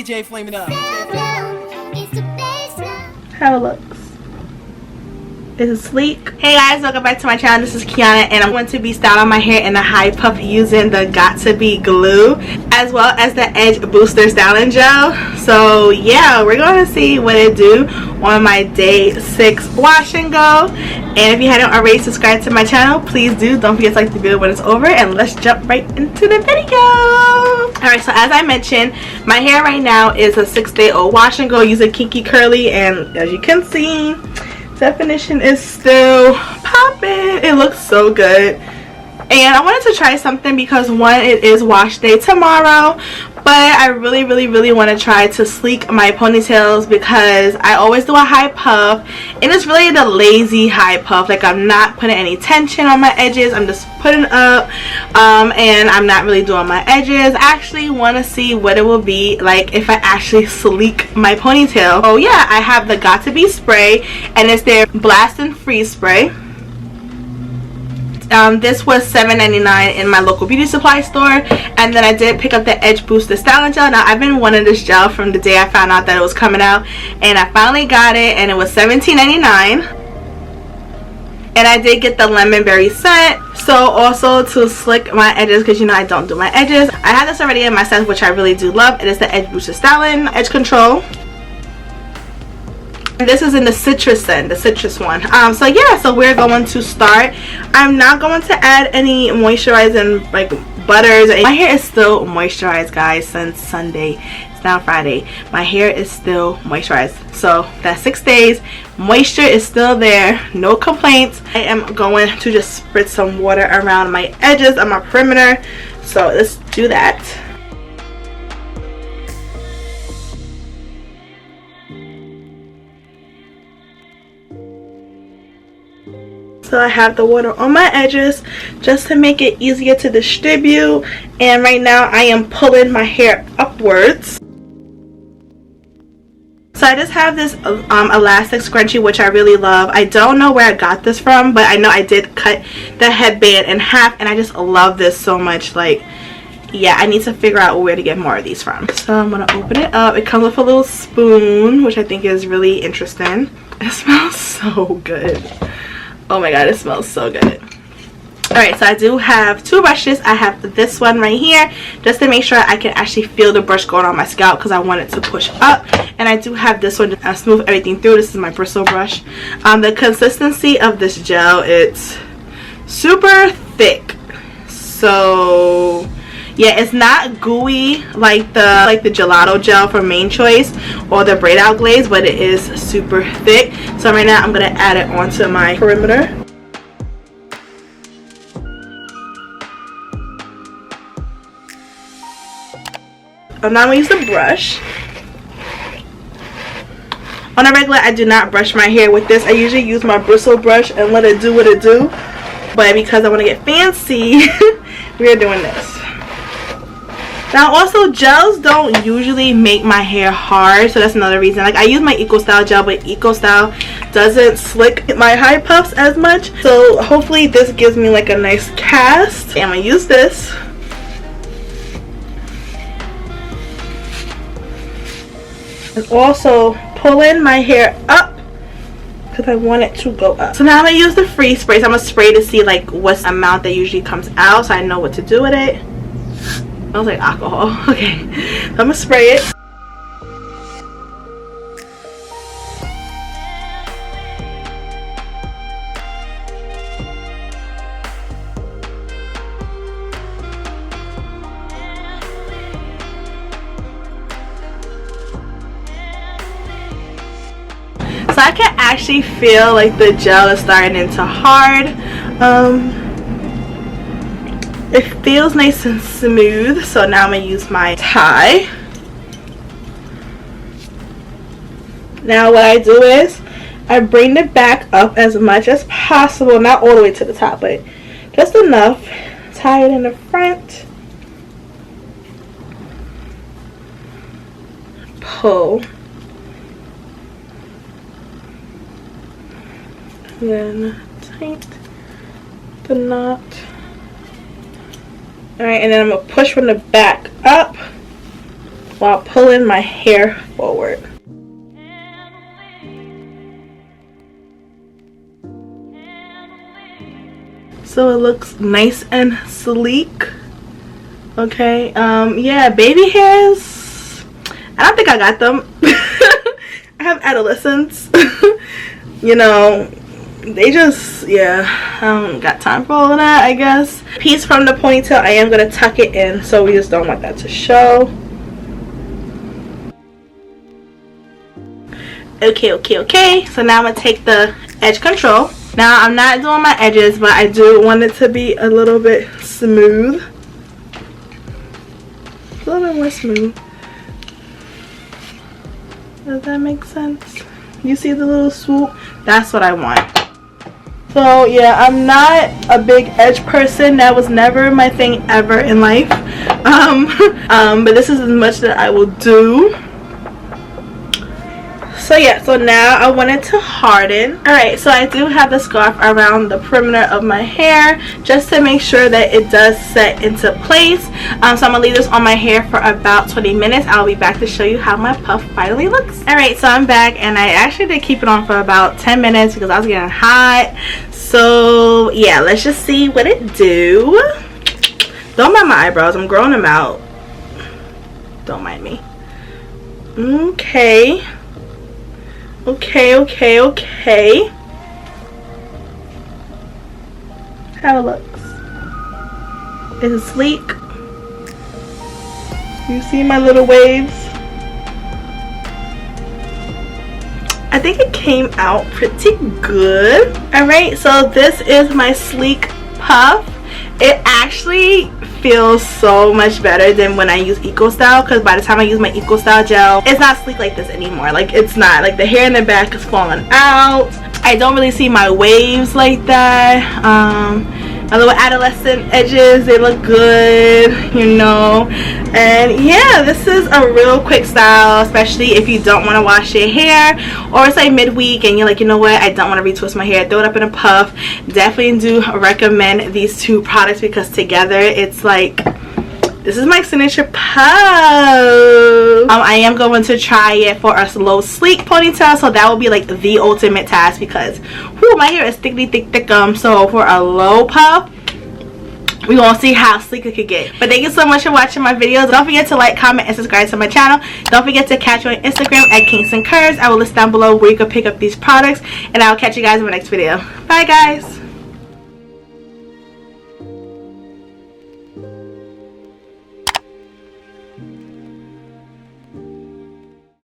DJ Flame It Up. How it looks. Is it sleek? Hey guys, welcome back to my channel. This is Kiana and I'm going to be styling my hair in a high puff using the Got2b glue as well as the Edge Booster styling gel. So yeah, we're going to see what it do on my day 6 wash and go. And if you hadn't already subscribed to my channel, please do. Don't forget to like the video when it's over, and let's jump right into the video. Alright, so as I mentioned, my hair right now is a 6-day-old wash and go using Kinky Curly, and as you can see, definition is still popping. It looks so good. And I wanted to try something because one, it is wash day tomorrow, but I really want to try to sleek my ponytails because I always do a high puff and it's really the lazy high puff. Like, I'm not putting any tension on my edges, I'm just putting up and I'm not really doing my edges. I actually want to see what it will be like if I actually sleek my ponytail. Oh yeah, I have the Got2b spray and it's their Blast and Freeze spray. This was $7.99 in my local beauty supply store, and then I did pick up the Edge Booster styling gel. Now I've been wanting this gel from the day I found out that it was coming out, and I finally got it, and it was $17.99. And I did get the lemon berry scent, so also to slick my edges, because you know I don't do my edges. I have this already in my set, which I really do love. It is the Edge Booster styling edge control. This is in the citrus scent, the citrus one. So yeah, so we're going to start. I'm not going to add any moisturizing like butters. My hair is still moisturized, guys, since Sunday. It's now Friday. My hair is still moisturized. So that's 6 days. Moisture is still there. No complaints. I am going to just spritz some water around my edges on my perimeter. So let's do that. So I have the water on my edges just to make it easier to distribute, and right now I am pulling my hair upwards. So I just have this elastic scrunchie, which I really love. I don't know where I got this from, but I know I did cut the headband in half, and I just love this so much. Like, yeah, I need to figure out where to get more of these from. So I'm gonna open it up. It comes with a little spoon, which I think is really interesting. It smells so good. Oh my god, it smells so good. Alright, so I do have 2 brushes. I have this one right here just to make sure I can actually feel the brush going on my scalp because I want it to push up. And I do have this one to smooth everything through. This is my bristle brush. The consistency of this gel, it's super thick. So yeah, it's not gooey like the gelato gel from Main Choice or the braid out glaze, but it is super thick. So right now I'm gonna add it onto my perimeter. I'm now gonna use the brush. On a regular, I do not brush my hair with this. I usually use my bristle brush and let it do what it do. But because I want to get fancy, we are doing this. Now also, gels don't usually make my hair hard, so that's another reason. Like, I use my EcoStyle gel, but EcoStyle doesn't slick my high puffs as much. So hopefully this gives me like a nice cast. And I'm gonna use this. And also pulling my hair up because I want it to go up. So now I'm gonna use the freeze spray. So I'm gonna spray to see like what amount that usually comes out, so I know what to do with it. Smells like alcohol. Okay, so I'm gonna spray it. So I can actually feel like the gel is starting to hard. It feels nice and smooth. So now I'm gonna use my tie. Now what I do is I bring it back up as much as possible, not all the way to the top, but just enough. Tie it in the front, pull, then tight the knot. Alright, and then I'm going to push from the back up while pulling my hair forward. So it looks nice and sleek. Okay, yeah, baby hairs, I don't think I got them. I have adolescents. You know, they just, yeah, I don't got time for all of that, I guess. Piece from the ponytail, I am gonna tuck it in, so we just don't want that to show. Okay, so now I'm gonna take the edge control. Now I'm not doing my edges, but I do want it to be a little bit smooth, a little bit more smooth. Does that make sense? You see the little swoop? That's what I want. So yeah, I'm not a big edge person. That was never my thing ever in life. But this is as much that I will do. So yeah, so now I want it to harden. Alright, so I do have the scarf around the perimeter of my hair just to make sure that it does set into place. So I'm going to leave this on my hair for about 20 minutes. I'll be back to show you how my puff finally looks. Alright, so I'm back, and I actually did keep it on for about 10 minutes because I was getting hot. So yeah, let's just see what it do. Don't mind my eyebrows, I'm growing them out. Don't mind me. Okay. How it looks. It's sleek. You see my little waves? I think it came out pretty good. Alright, so this is my sleek puff. It actually feels so much better than when I use EcoStyle, because by the time I use my EcoStyle gel, it's not sleek like this anymore. Like, it's not. Like, the hair in the back is falling out. I don't really see my waves like that. My little adolescent edges, they look good, you know. And yeah, this is a real quick style, especially if you don't want to wash your hair, or it's like midweek and you're like, you know what, I don't want to retwist my hair, throw it up in a puff. Definitely do recommend these two products because together it's like, this is my signature puff. I am going to try it for a low sleek ponytail, so that will be like the ultimate task because whew, my hair is thick. So for a low puff, we're gonna see how sleek it could get. But thank you so much for watching my videos. Don't forget to like, comment, and subscribe to my channel. Don't forget to catch me on Instagram at Kingston Curves. I will list down below where you can pick up these products, and I'll catch you guys in my next video. Bye guys.